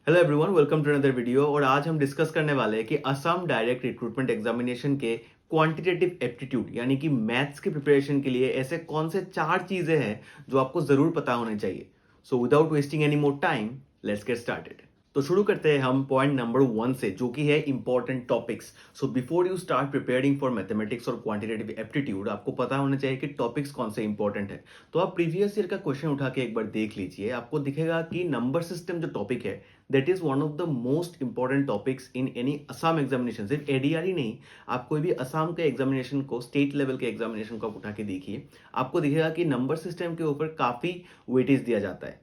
Hello everyone, welcome to another video. और आज हम डिस्कस करने वाले हैं कि असम डायरेक्ट रिक्रूटमेंट एग्जामिनेशन के क्वांटिटेटिव एप्टीट्यूड यानी कि मैथ्स की प्रिपरेशन के लिए ऐसे कौन से 4 चीजें हैं जो आपको जरूर पता होने चाहिए। So without wasting any more time, let's get started. तो शुरू करते हैं हम पॉइंट नंबर 1 से, जो कि है important topics. So before you start preparing for mathematics और क्वांटिटेटिव एप्टीट्यूड, आपको पता होना चाहिए कि टॉपिक्स कौन से इंपॉर्टेंट है। तो आप प्रीवियस ईयर का क्वेश्चन उठा के एक बार देख लीजिए, आपको दिखेगा कि नंबर सिस्टम जो टॉपिक है, that is one of the most important topics in any Assam examination. सिर्फ एडीआर ही नहीं, आप कोई भी असम के एग्जामिनेशन को, स्टेट लेवल के एग्जामिनेशन को आप उठा के देखिए, आपको दिखेगा कि नंबर सिस्टम के ऊपर काफी वेटेज दिया जाता है।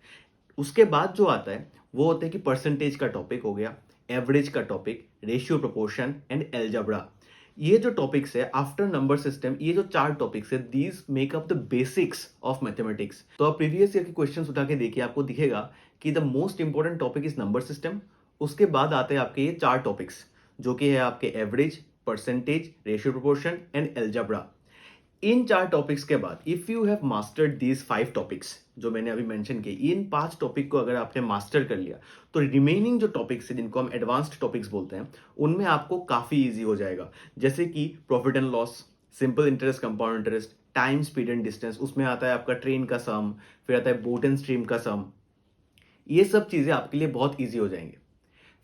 उसके बाद जो आता है वो होता है कि परसेंटेज का टॉपिक हो गया, एवरेज का topic, ratio proportion and algebra. ये जो टॉपिक्स है आफ्टर नंबर सिस्टम, ये जो 4 टॉपिक्स है, these make up the basics of mathematics. तो आप प्रीवियस ईयर के क्वेश्चंस उठा के देखिए, आपको दिखेगा कि the most important topic is number system. उसके बाद आते हैं आपके ये 4 टॉपिक्स, जो कि है आपके average, percentage, ratio proportion and algebra. In 4 topics के बाद if you have mastered these 5 topics जो मैंने अभी मेंशन किए, इन 5 टॉपिक को अगर आपने मास्टर कर लिया, तो रिमेनिंग जो टॉपिक्स है जिनको हम एडवांस्ड टॉपिक्स बोलते हैं, उनमें आपको काफी इजी हो जाएगा। जैसे कि profit and loss, simple interest, compound interest, time, speed and distance, उसमें आता है आपका ट्रेन का सम, फिर आता है बोट एंड स्ट्रीम का सम। ये सब चीजें आपके लिए बहुत ईजी हो जाएंगे।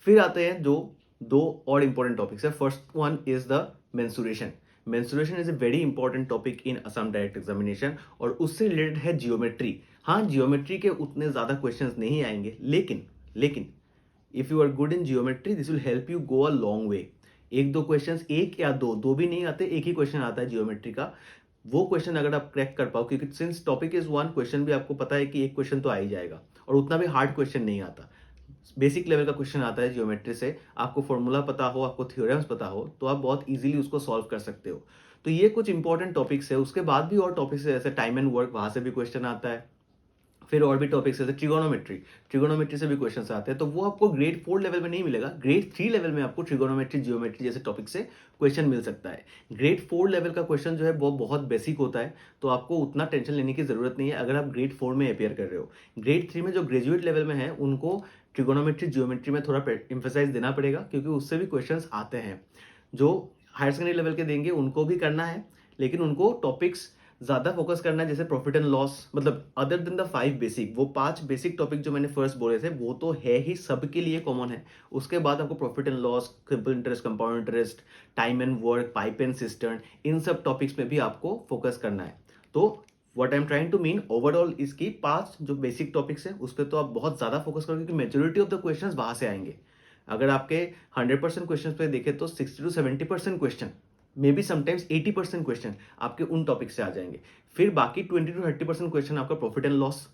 फिर आते हैं जो 2 और इंपॉर्टेंट टॉपिक्स है। First one is the mensuration. Mensuration is a very important topic in Assam direct examination, और उससे रिलेटेड है जियोमेट्री। हाँ, जियोमेट्री के उतने ज्यादा क्वेश्चंस नहीं आएंगे, लेकिन if you are good in geometry, this will help you go a long way. एक दो क्वेश्चंस, एक या दो, दो भी नहीं आते, एक ही क्वेश्चन आता है जियोमेट्री का। वो क्वेश्चन अगर आप क्रैक कर पाओ, क्योंकि since topic is one, question भी आपको पता है कि एक क्वेश्चन तो आ ही जाएगा, और उतना भी हार्ड क्वेश्चन नहीं आता। बेसिक लेवल का क्वेश्चन आता है जियोमेट्री से, आपको फॉर्मूला पता हो, आपको थ्योरम्स पता हो, तो आप बहुत इजीली उसको सॉल्व कर सकते हो। तो ये कुछ इंपॉर्टेंट टॉपिक्स है। उसके बाद भी और टॉपिक्स है, जैसे टाइम एंड वर्क, वहां से भी क्वेश्चन आता है। फिर और भी टॉपिक्स जैसे ट्रिगोनोमेट्री, ट्रिगोनोमेट्री से भी क्वेश्चन आते हैं। तो वो आपको ग्रेड 4 लेवल में नहीं मिलेगा, ग्रेड 3 लेवल में आपको ट्रिगोनोमेट्री, जियोमेट्री जैसे टॉपिक से क्वेश्चन मिल सकता है। ग्रेड 4 लेवल का क्वेश्चन जो है वो बहुत बेसिक होता है, तो आपको उतना टेंशन लेने की जरूरत नहीं है अगर आप ग्रेड 4 में अपेयर कर रहे हो। ग्रेड 3 में जो ग्रेजुएट लेवल में है, उनको ट्रिगोनोमेट्री, जियोमेट्री में थोड़ा इंफेसाइज देना पड़ेगा, क्योंकि उससे भी क्वेश्चन आते हैं। जो हायर सेकेंडरी लेवल के देंगे उनको भी करना है, लेकिन उनको टॉपिक्स ज्यादा फोकस करना है, जैसे प्रॉफिट एंड लॉस। मतलब अदर देन द 5 बेसिक, वो 5 बेसिक टॉपिक जो मैंने फर्स्ट बोले थे, वो तो है ही, सबके लिए कॉमन है। उसके बाद आपको profit and loss, simple interest, compound interest, time and work, pipe and cistern, इन सब टॉपिक्स में भी आपको फोकस करना है। तो what I am trying to mean overall, इसकी 5 जो बेसिक टॉपिक्स है उस पर तो आप बहुत ज्यादा फोकस करो, क्योंकि मेजोरिटी ऑफ द क्वेश्चन वहां से आएंगे। अगर आपके 100% क्वेश्चन पे देखें तो 60 to 70% question, may be sometimes 80% question आपके उन टॉपिक से आ जाएंगे। फिर बाकी 20 to 30% क्वेश्चन आपका प्रॉफिट एंड लॉस,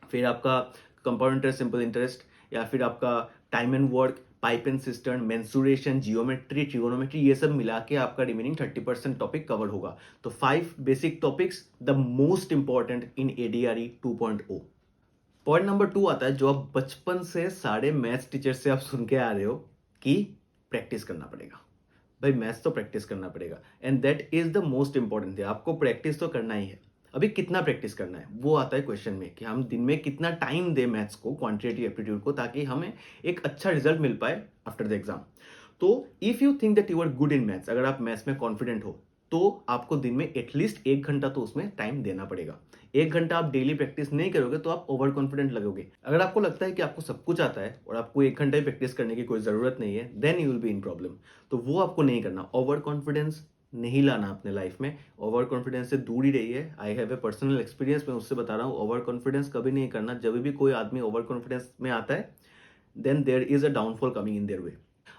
फिर आपका कंपाउंड इंटरेस्ट, सिंपल इंटरेस्ट, या फिर आपका time and work, pipe and cistern, mensuration, geometry, trigonometry, ये सब मिला के आपका रिमेनिंग 30% टॉपिक कवर होगा। तो 5 basic topics, the most important in ADRE 2.0। Point number 2 आता है, जो आप बचपन से सारे मैथ्स टीचर से आप सुन के आ रहे हो कि प्रैक्टिस करना पड़ेगा। भाई, मैथ्स तो प्रैक्टिस करना पड़ेगा, and that is the most important thing. आपको प्रैक्टिस तो करना ही है। अभी कितना प्रैक्टिस करना है वो आता है क्वेश्चन में, कि हम दिन में कितना टाइम दें मैथ्स को, क्वांटिटेटिव एप्टीट्यूड को, ताकि हमें एक अच्छा रिजल्ट मिल पाए आफ्टर द एग्जाम। तो if you think that you are good in maths, अगर आप मैथ्स में कॉन्फिडेंट हो, तो आपको दिन में एटलीस्ट 1 घंटा तो उसमें टाइम देना पड़ेगा। 1 घंटा आप डेली प्रैक्टिस नहीं करोगे तो आप ओवर कॉन्फिडेंट लगोगे। अगर आपको लगता है कि आपको सब कुछ आता है और आपको 1 घंटा ही प्रैक्टिस करने की कोई जरूरत नहीं है, then you will be in problem. तो वो आपको नहीं करना, ओवर कॉन्फिडेंस नहीं लाना अपने लाइफ में। ओवर कॉन्फिडेंस से दूर ही रहिए। I have a personal experience, मैं उससे बता रहा हूँ, ओवर कॉन्फिडेंस कभी नहीं करना। जब भी कोई आदमी ओवर कॉन्फिडेंस में आता है, then there is a downfall coming in their way.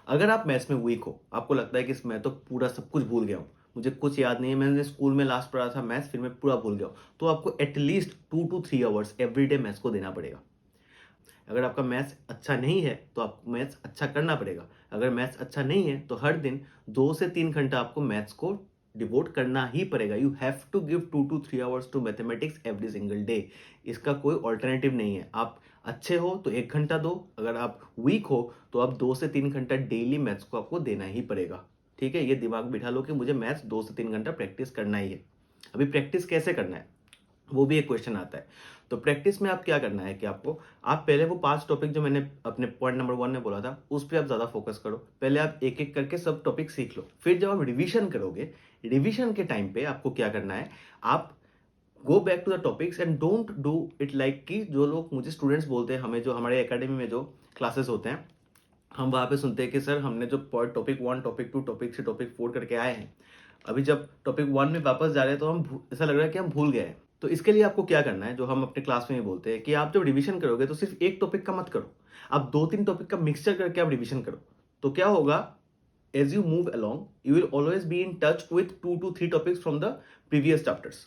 अगर आप मैथ्स में वीक हो, आपको लगता है कि मैं तो पूरा सब कुछ भूल गया हूँ, मुझे कुछ याद नहीं है, मैंने स्कूल में लास्ट पढ़ा था मैथ्स, फिर मैं पूरा भूल गया हूँ, तो आपको at least 2 to 3 hours everyday maths को देना पड़ेगा। अगर आपका मैथ्स अच्छा नहीं है तो आपको मैथ्स अच्छा करना पड़ेगा। अगर मैथ्स अच्छा नहीं है तो हर दिन 2 से 3 घंटा आपको मैथ्स को डिवोट करना ही पड़ेगा। You have to give 2 to 3 hours to mathematics every single day. इसका कोई ऑल्टरनेटिव नहीं है। आप अच्छे हो तो 1 घंटा दो, अगर आप वीक हो तो आप 2 से 3 घंटा डेली मैथ्स को आपको देना ही पड़ेगा। ठीक है, ये दिमाग बिठा लो कि मुझे मैथ्स 2 से 3 घंटा प्रैक्टिस करना ही है। अभी प्रैक्टिस कैसे करना है, वो भी एक क्वेश्चन आता है। तो प्रैक्टिस में आप क्या करना है कि आपको आप पहले वो 5 टॉपिक जो मैंने अपने पॉइंट नंबर 1 में बोला था, उस पे आप ज़्यादा फोकस करो। पहले आप एक-एक करके सब टॉपिक सीख लो। फिर जब आप रिवीजन करोगे, रिवीजन के टाइम पे आपको क्या करना है, आप go back to the topics and don't do it like कि जो लोग मुझे स्टूडेंट्स बोलते हैं, हमें जो हमारे एकेडमी में जो क्लासेस होते हैं, हम वहाँ पे सुनते हैं कि सर हमने जो टॉपिक 1, टॉपिक 2, टॉपिक 3, टॉपिक 4 करके आए हैं, अभी जब टॉपिक 1 में वापस जा रहे हैं तो ऐसा लग रहा है कि हम भूल गए हैं। तो इसके लिए आपको क्या करना है, जो हम अपने क्लास में ही बोलते हैं कि आप जब रिवीजन करोगे तो सिर्फ एक टॉपिक का मत करो, आप 2-3 टॉपिक का मिक्सचर करके आप रिवीजन करो। तो क्या होगा, as you move along you will always be in touch with 2 to 3 topics from the previous chapters।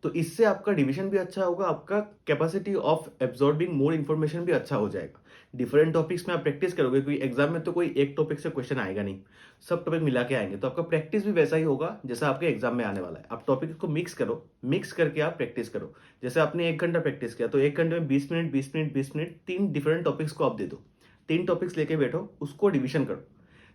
तो इससे आपका रिवीजन भी अच्छा होगा, आपका capacity of absorbing more information भी अच्छा हो जाएगा। डिफरेंट टॉपिक्स में आप प्रैक्टिस करोगे, क्योंकि एग्जाम में तो कोई एक टॉपिक से क्वेश्चन आएगा नहीं, सब टॉपिक मिला के आएंगे, तो आपका प्रैक्टिस भी वैसा ही होगा जैसा आपके एग्जाम में आने वाला है। आप टॉपिक को मिक्स करो, मिक्स करके आप प्रैक्टिस करो। जैसे आपने 1 घंटा प्रैक्टिस किया तो 1 घंटे में 20 minute 20 minute 20 minute 3 different topics को आप दे दो, 3 टॉपिक्स लेके बैठो, उसको रिवीजन करो।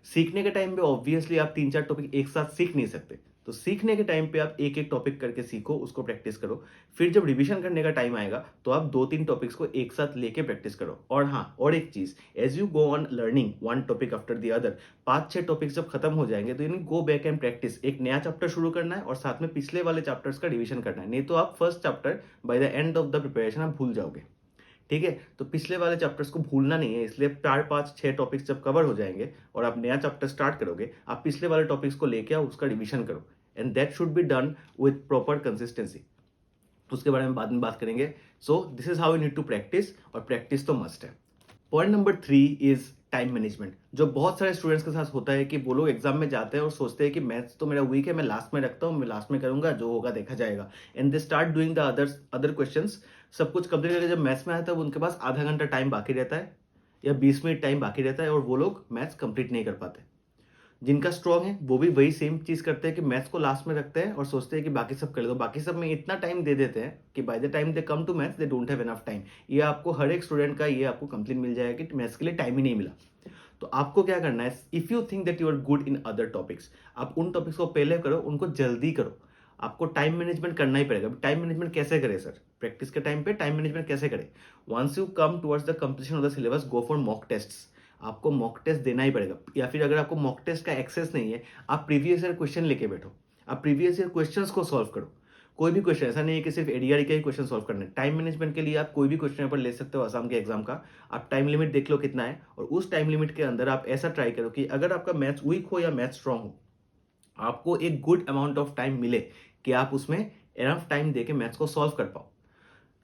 सीखने के टाइम पे ऑब्वियसली आप 3-4 टॉपिक एक साथ सीख नहीं सकते, तो सीखने के टाइम पे आप एक-एक टॉपिक करके सीखो, उसको प्रैक्टिस करो। फिर जब रिवीजन करने का टाइम आएगा तो आप 2-3 टॉपिक्स को एक साथ लेके प्रैक्टिस करो। और हाँ, और एक चीज, as you go on learning one topic after the other, 5-6 topics जब खत्म हो जाएंगे तो यानी गो बैक एंड प्रैक्टिस, एक नया चैप्टर शुरू करना है और साथ में पिछले वाले चैप्टर्स का रिवीजन करना है, नहीं तो आप first chapter by the end of the preparation आप भूल जाओगे। ठीक है, तो पिछले वाले चैप्टर्स को भूलना नहीं है, इसलिए 4-5-6 टॉपिक्स जब कवर हो जाएंगे और आप नया चैप्टर स्टार्ट करोगे, आप पिछले वाले टॉपिक्स को लेके आओ, उसका रिवीजन करो, and that should be done with proper consistency. उसके बारे में बाद में बात करेंगे। So this is how you need to practice, और प्रैक्टिस तो मस्ट है। Point number 3 is time management. जो बहुत सारे स्टूडेंट्स के साथ होता है कि वो लोग एग्जाम में जाते हैं और सोचते हैं कि मैथ्स तो मेरा वीक है, मैं लास्ट में रखता हूँ, मैं लास्ट में करूंगा, जो होगा देखा जाएगा, and they start doing the other questions. सब कुछ कंप्लीट करके जब मैथ्स में आता है उनके पास आधा घंटा टाइम बाकी रहता है या 20 मिनट टाइम बाकी रहता है, और वो लोग मैथ्स कंप्लीट नहीं कर पाते। जिनका स्ट्रॉन्ग है वो भी वही सेम चीज करते हैं कि मैथ्स को लास्ट में रखते हैं और सोचते हैं कि बाकी सब कर लो, बाकी सब में इतना टाइम दे देते हैं कि by the time they come to maths they don't have enough time. ये आपको हर एक स्टूडेंट का ये आपको कंप्लेन मिल जाएगा कि मैथ्स के लिए टाइम ही नहीं मिला। तो आपको क्या करना है, if you think that you are good in other topics, आप उन टॉपिक्स को पहले करो, उनको जल्दी करो। आपको टाइम मैनेजमेंट करना ही पड़ेगा। टाइम मैनेजमेंट कैसे करें सर, प्रैक्टिस के टाइम पे टाइम मैनेजमेंट कैसे करें? Once you come towards the completion of the syllabus, go for mock tests. आपको मॉक टेस्ट देना ही पड़ेगा, या फिर अगर आपको मॉक टेस्ट का एक्सेस नहीं है, आप प्रीवियस ईयर क्वेश्चन लेके बैठो, आप प्रीवियस ईयर क्वेश्चंस को सॉल्व करो। कोई भी क्वेश्चन, ऐसा नहीं है कि सिर्फ एडीआरई का ही क्वेश्चन सॉल्व करना है। टाइम मैनेजमेंट के लिए आप कोई भी क्वेश्चन पेपर ले सकते हो आसाम के एग्जाम का। आप टाइम लिमिट देख लो कितना है, और उस टाइम लिमिट के अंदर आप ऐसा ट्राई करो कि अगर आपका मैथ्स वीक हो या मैथ्स स्ट्रांग हो, आपको एक गुड अमाउंट ऑफ टाइम मिले कि आप उसमें एनफ टाइम देके मैथ्स को सॉल्व कर पाओ,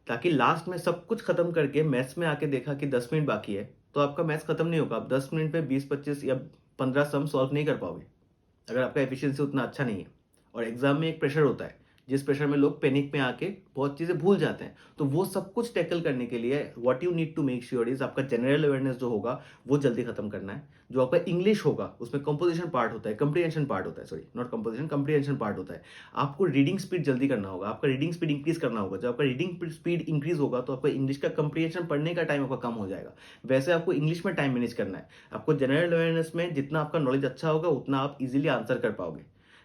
ताकि लास्ट में सब कुछ खत्म करके मैथ्स में आके देखा कि 10 मिनट बाकी है तो आपका मैथ्स खत्म नहीं होगा। आप 10 मिनट में 20-25 या 15 सम सॉल्व नहीं कर पाओगे अगर आपका एफिशिएंसी उतना अच्छा नहीं है। और एग्जाम में एक प्रेशर होता है, जिस प्रेशर में लोग पैनिक में आके बहुत चीजें भूल जाते हैं। तो वो सब कुछ टैकल करने के लिए what you need to make sure is, आपका जनरल अवेयरनेस जो होगा वो जल्दी खत्म करना है। जो आपका इंग्लिश होगा उसमें कंपोजिशन पार्ट होता है, कंप्रीहेंशन पार्ट होता है, sorry not composition, comprehension part होता है। आपको रीडिंग स्पीड जल्दी करना होगा, आपका रीडिंग स्पीड इंक्रीज करना होगा। जब आपका रीडिंग स्पीड इंक्रीज होगा तो आपका इंग्लिश का कंप्रीहेंशन पढ़ने का टाइम आपका कम हो जाएगा। वैसे आपको इंग्लिश में टाइम मैनेज करना है। आपको जनरल अवेयरनेस में जितना आपका नॉलेज अच्छा होगा उतना आप इजीली आंसर कर पाओगे,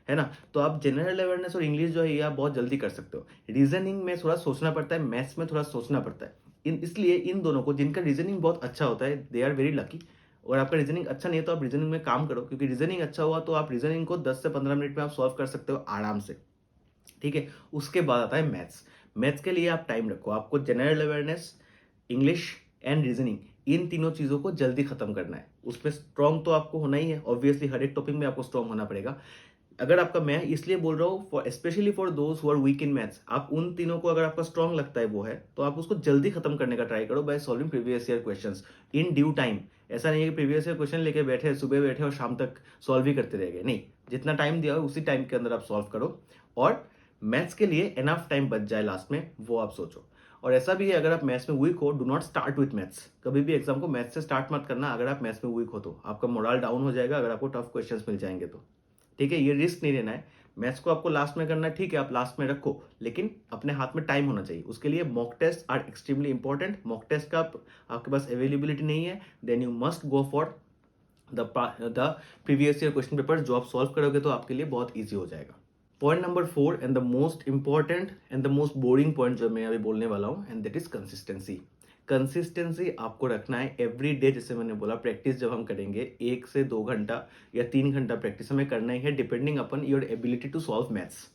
है ना। तो आप जनरल अवेयरनेस और इंग्लिश जो है ये आप बहुत जल्दी कर सकते हो। रीजनिंग में थोड़ा सोचना पड़ता है, मैथ्स में थोड़ा सोचना पड़ता है। इसलिए इन दोनों को, जिनका रीजनिंग बहुत अच्छा होता है, दे आर वेरी लकी। और आपका रीजनिंग अच्छा नहीं है तो आप रीजनिंग में काम करो, क्योंकि रीजनिंग अच्छा हुआ तो आप रीजनिंग को 10 से 15 मिनट में आप सॉल्व कर सकते हो आराम से। ठीक है, उसके बाद आता है मैथ्स। मैथ्स के लिए आप टाइम रखो। आपको general awareness, English and reasoning, इन तीनों चीजों को जल्दी खत्म करना है। उसमें स्ट्रॉन्ग तो आपको होना ही है, ऑब्वियसली हर एक टॉपिक में आपको स्ट्रॉन्ग होना पड़ेगा। अगर आपका, मैं इसलिए बोल रहा हूँ for specially for those who are weak in maths, आप उन तीनों को अगर आपका स्ट्रॉन्ग लगता है वो है, तो आप उसको जल्दी खत्म करने का ट्राई करो by solving previous year questions in due time. ऐसा नहीं है कि प्रीवियस ईयर क्वेश्चन लेके बैठे, सुबह बैठे और शाम तक सॉल्व ही करते रह गए, नहीं। जितना टाइम दिया हो उसी टाइम के अंदर आप सॉल्व करो, और मैथ्स के लिए एनफ टाइम बच जाए लास्ट में, वो आप सोचो। और ऐसा भी है, अगर आप मैथ्स में वीक हो, do not start with maths. कभी भी एग्जाम को मैथ्स से स्टार्ट मत करना। अगर आप मैथ्स में वीक हो तो आपका मोरल डाउन हो जाएगा अगर आपको टफ क्वेश्चंस मिल जाएंगे तो। ठीक है, ये रिस्क नहीं लेना है। मैथ्स को आपको लास्ट में करना है, ठीक है, आप लास्ट में रखो, लेकिन अपने हाथ में टाइम होना चाहिए। उसके लिए mock test are extremely important. Mock test का आपके पास अवेलेबिलिटी नहीं है, then you must go for the previous year question paper, जो आप सॉल्व करोगे तो आपके लिए बहुत ईजी हो जाएगा। Point number 4 and the most important and the most boring point जो मैं अभी बोलने वाला हूँ, and that is consistency. Consistency आपको रखना है एवरी डे। जैसे मैंने बोला, प्रैक्टिस जब हम करेंगे 1 से 2 घंटा या 3 घंटा प्रैक्टिस हमें करना ही है, depending upon your ability to solve maths.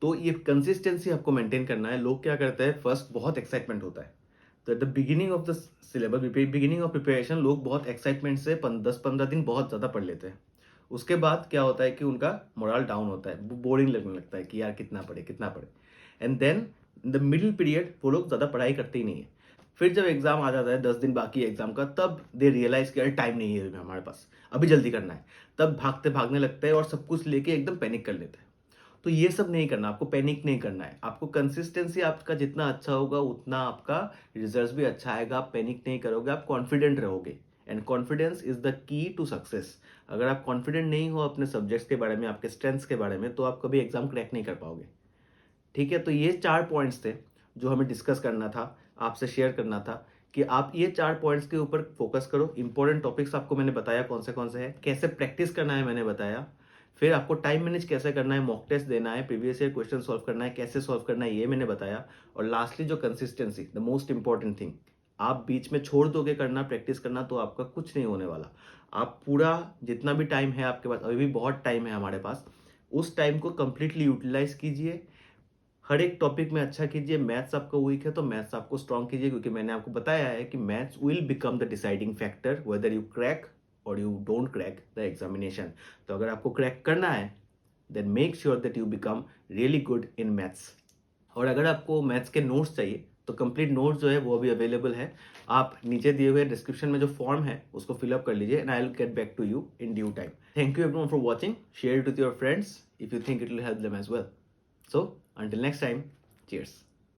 तो ये कंसिस्टेंसी आपको मेंटेन करना है। लोग क्या करते हैं, फर्स्ट बहुत एक्साइटमेंट होता है, तो at the beginning of the syllabus, beginning of preparation, लोग बहुत एक्साइटमेंट से 10-15 दिन बहुत ज़्यादा पढ़ लेते हैं। उसके बाद क्या होता है कि उनका मोरल डाउन होता है, बोरिंग लगने लगता है कि यार कितना पढ़े कितना पढ़े। And then in the middle period वो लोग ज़्यादा पढ़ाई करते ही नहीं है। फिर जब एग्जाम आ जाता है, 10 दिन बाकी एग्जाम का, तब दे रियलाइज कि यार टाइम नहीं है हमारे पास, अभी जल्दी करना है। तब भागने लगते हैं और सब कुछ लेके एकदम पैनिक कर लेते हैं। तो ये सब नहीं करना, आपको पैनिक नहीं करना है। आपको कंसिस्टेंसी आपका जितना अच्छा होगा उतना आपका रिजल्ट भी अच्छा आएगा। आप पैनिक नहीं करोगे, आप कॉन्फिडेंट रहोगे, and confidence is the key to success. अगर आप कॉन्फिडेंट नहीं हो अपने सब्जेक्ट्स के बारे में, आपके स्ट्रेंथ्स के बारे में, तो आप कभी एग्जाम क्रैक नहीं कर पाओगे। ठीक है, तो ये 4 पॉइंट्स थे जो हमें डिस्कस करना था, आपसे शेयर करना था कि आप ये 4 पॉइंट्स के ऊपर फोकस करो। इंपॉर्टेंट टॉपिक्स आपको मैंने बताया कौन से हैं, कैसे प्रैक्टिस करना है मैंने बताया। फिर आपको टाइम मैनेज कैसे करना है, मॉक टेस्ट देना है, प्रीवियस ईयर क्वेश्चन सॉल्व करना है, कैसे सॉल्व करना है ये मैंने बताया। और लास्टली जो consistency, the most important thing, आप बीच में छोड़ दोगे करना, प्रैक्टिस करना, तो आपका कुछ नहीं होने वाला। आप पूरा जितना भी टाइम है आपके पास, अभी भी बहुत टाइम है हमारे पास, उस टाइम को कंप्लीटली यूटिलाइज कीजिए। हर एक टॉपिक में अच्छा कीजिए। मैथ्स आपका वीक है तो मैथ्स आपको स्ट्रॉन्ग कीजिए, क्योंकि मैंने आपको बताया है कि maths will become the deciding factor whether you crack और you don't crack the examination. तो अगर आपको क्रैक करना है, then make sure that you become really good in maths. और अगर आपको मैथ्स के नोट्स चाहिए तो कंप्लीट नोट्स जो है वो भी अवेलेबल है। आप नीचे दिए हुए डिस्क्रिप्शन में जो फॉर्म है उसको फिलअप कर लीजिए, and I will get back to you in due time. Thank you everyone for watching. Share it with your friends if you think it will help them as well. So, until next time, cheers.